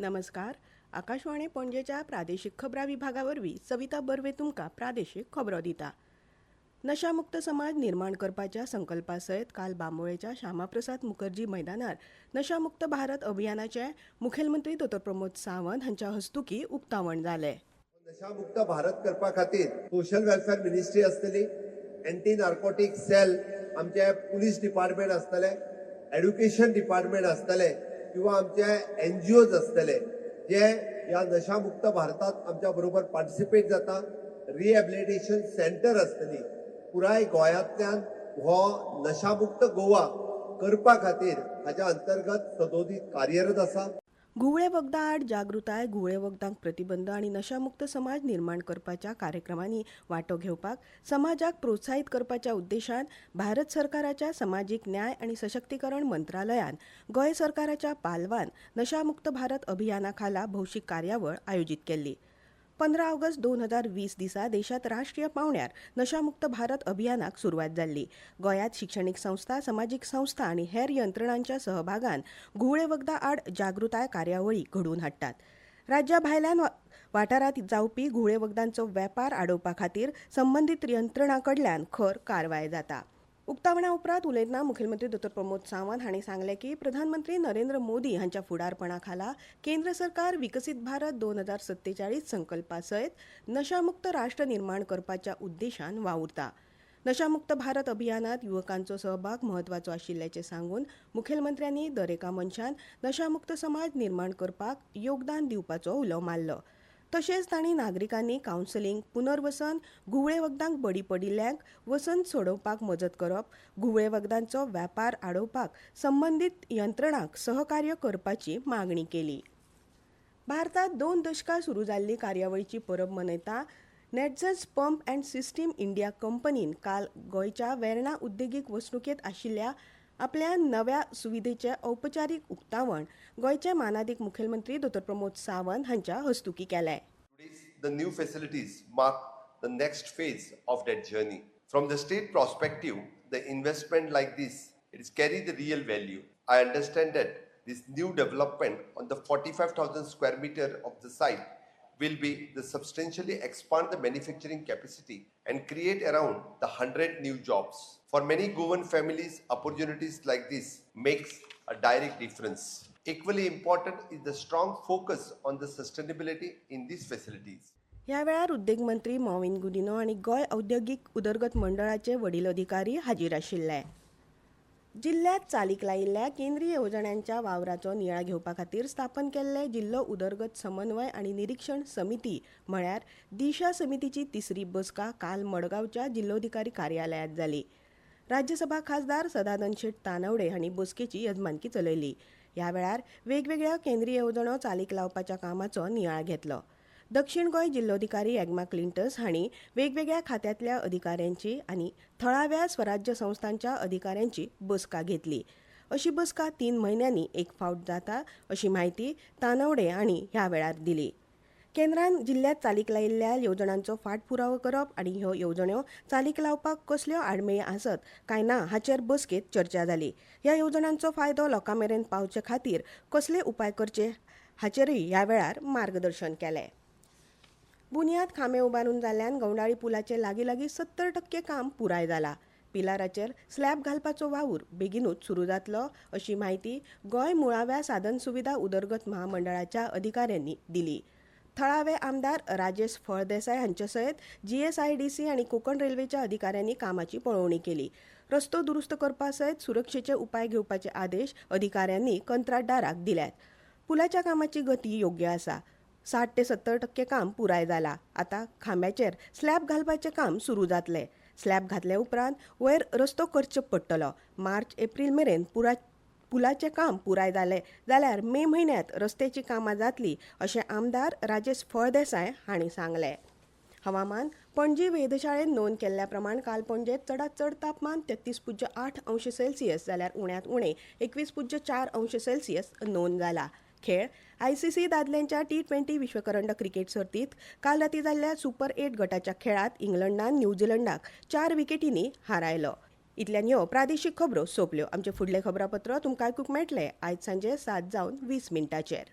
नमस्कार. आकाशवाणी पणजेच्या प्रादेशीक खबरां विभागावरवीं सविता बर्वे तुमकां प्रादेशीक खबरो दिता. नशामुक्त समाज निर्माण करपाच्या संकल्पा सयत काल बांबोळेच्या श्यामाप्रसाद मुखर्जी मैदानार नशामुक्त भारत अभियानाचे मुखेलमंत्री डॉ. प्रमोद सावंत हांच्या हस्तुकीं उक्तावण जालें. नशामुक्त भारत करपा खातीर सोशल वेलफेअर मिनिस्ट्री आसतली, एंटी नार्कोटीक सेल आमचे पुलीस डिपार्टमेंट आसतले, एड्युकेशन डिपार्टमेंट आसतले किंवा आमचे NGOज आसतले जे ह्या नशामुक्त भारतात आमच्या बरोबर पार्टिसिपेट जाता. रिहॅबिलिटेशन सेंटर आसतली. पुराय गोंयांतल्यान हो नशामुक्त गोवा करपा खातीर हाच्या अंतर्गत सदोदीत कार्यरत आसा. घुवळे वखदां आड जागृताय, घुवळे वखदांक प्रतिबंध आनी नशामुक्त समाज निर्माण करपाच्या कार्यक्रमांनी वांटो घेवपाक समाजाक प्रोत्साहीत करपाच्या उद्देशान भारत सरकाराच्या सामाजीक न्याय आनी सशक्तीकरण मंत्रालयान गोंय सरकाराच्या पालवान नशामुक्त भारत अभियाना खाला भौशीक कार्यावळ आयोजीत केल्ली. 15 ऑगस्ट 2020 दिसा देशात राष्ट्रीय पावंड्यार नशामुक्त भारत अभियानाक सुरवात जाल्ली. गोंयांत शिक्षणीक संस्था, समाजीक संस्था आनी हेर यंत्रणांच्या सहभागान घुवळे वखदां आड जागृताय कार्यावळी घडोवन हाडटात. राज्या भायल्यान वाठारांत जावपी घुवळे वखदांचो वेपार आडोवपा खातीर संबंदीत यंत्रणां कडल्यान खर कारवाय जाता. उक्तावणा उपरांत उलयतना मुखेलमंत्री डॉ. प्रमोद सावंत हांणी सांगलें की प्रधानमंत्री नरेंद्र मोदी हांच्या फुडारपणा खाला केंद्र सरकार विकसीत भारत 2047 संकल्पा सयत नशामुक्त राष्ट्र निर्माण करपाच्या उद्देशान वावुरता. नशामुक्त भारत अभियानात युवकांचो सहभाग महत्वाचो आशिल्ल्याचें सांगून मुखेलमंत्र्यांनी दरेका मनशान नशामुक्त समाज निर्माण करपाक योगदान दिवपाचो उलो मारलो. तशेंच तांणी नागरिकांनी कावन्सिलींग, पुनर्वसन, घुवळे वखदांक बळी पडिल्ल्यांक वसन सोडोवपाक मजत करप, घुवळे वखदांचो वेपार आडोवपाक संबंदीत यंत्रणांक सहकार्य करपाची मागणी केली. भारतात 2 दशकां सुरू जाल्ली कार्यावळीची परब मनयता नेटझस पंप अँड सिस्टीम इंडिया कंपनीन काल गोंयच्या वेर्णा उद्देगीक वसणुकेंत आशिल्ल्या आपल्या नव्या सुविधेचें औपचारीक उक्तावण गोंयचे मानादीक मुखेलमंत्री डॉ. प्रमोद सावंत हांच्या हस्तुकीं केलें. The new facilities mark the next phase of that journey. From the state perspective, the investment like this, it is carry the real value. I understand that this new development on the 45,000 square meter of the site will be the substantially expand the manufacturing capacity and create around the 100 new jobs. For many Goan families, opportunities like this makes a direct difference. Equally important is the strong focus on the sustainability in these facilities. ह्या वेळार उद्देग मंत्री मॉविन गुदिनो आनी गोंय औद्योगीक उदरगत मंडळाचे वडील अधिकारी हाजीर आशिल्ले. जिल्ह्यात चालीक लायिल्ल्या केंद्रीय येवजण्यांच्या वावराचो नियाळ घेवपा खातीर स्थापन केल्ले जिल्लो उदरगत समन्वय आनी निरीक्षण समिती म्हळ्यार दिशा समितीची 3री बसका काल मडगांवच्या जिल्लोधिकारी कार्यालयांत जाली. राज्यसभा खासदार सदानंद शेट तानवडे हांणी बसकेची येजमानकी चलयली. ह्या वेळार वेगवेगळ्या केंद्रीय येवजण्यो चालीक लावपाच्या कामाचो नियाळ घेतलो. दक्षिण गोंय जिल्लोधिकारी एग्मा क्लिंटस हांणी वेगवेगळ्या खात्यांतल्या अधिकाऱ्यांची आनी थळाव्या स्वराज्य संस्थांच्या अधिकाऱ्यांची बसका घेतली. अशी बसका 3 म्हयन्यांनी एक फावट जाता अशी माहिती तानवडे हांणी ह्या वेळार दिली. केंद्रान जिल्ह्यात चालीक लायिल्ल्या येवजण्यांचो फाटपुरावो करप आनी ह्यो येवजण्यो चालीक लावपाक कसल्यो आडमेळी आसत काय ना हाचेर बसकेंत चर्चा जाली. ह्या येवजण्यांचो फायदो लोकां मेरेन पावचे खातीर कसले उपाय करचे हाचेरय ह्या वेळार मार्गदर्शन केलें. बुनियाद खांबे उबारून जाल्ल्यान गवंडाळी पुलाचे लागीं 70% काम पुराय जाला. पिलाराचेर स्लॅब घालपाचो वावर बेगीनूच सुरू जातलो अशी माहिती गोंय मुळाव्या साधन सुविधा उदरगत महामंडळाच्या अधिकाऱ्यांनी दिली. थळावे आमदार राजेश फळदेसाय हांचे सयत GSIDC आनी कोंकण रेल्वेच्या अधिकाऱ्यांनी कामाची पळोवणी केली. रस्तो दुरुस्त करपा सयत सुरक्षेचे उपाय घेवपाचे आदेश अधिकाऱ्यांनी कंत्राटदाराक दिल्यात. पुलाच्या कामाची गती योग्य आसा. 60 ते 70% काम पुराय जाला. आतां खांब्याचेर स्लॅब घालपाचें काम सुरू जातलें. स्लॅब घातले उपरांत वयर रस्तो करचो पडटलो. मार्च-एप्रील मेरेन पुलाचें काम पुराय जालें जाल्यार मे म्हयन्यांत रस्त्याची कामां जातली अशें आमदार राजेश फळदेसाय हांणी सांगलें. हवामान. पणजी वेधशाळेन नोंद केल्ल्या प्रमाण काल पणजेंत चडांत चड तापमान 33.8 अंश सेल्सियस जाल्यार उण्यांत उणें 21.4 अंश सेल्सियस नोंद जाला. खेळ. ICC दादल्यांच्या T20 विश्वकरंडक क्रिकेट सर्तीत काल राती जाल्ल्या सुपर 8 गटाच्या खेळात इंग्लंडान न्यूझीलंडाक 4 विकेटींनी हारायलो. इतल्यान ह्यो प्रादेशीक खबरो सोंपल्यो. आमचे फुडले खबरापत्र तुमकां आयकूंक मेळटलें आयज सांजे 7:20 मिनटांचेर.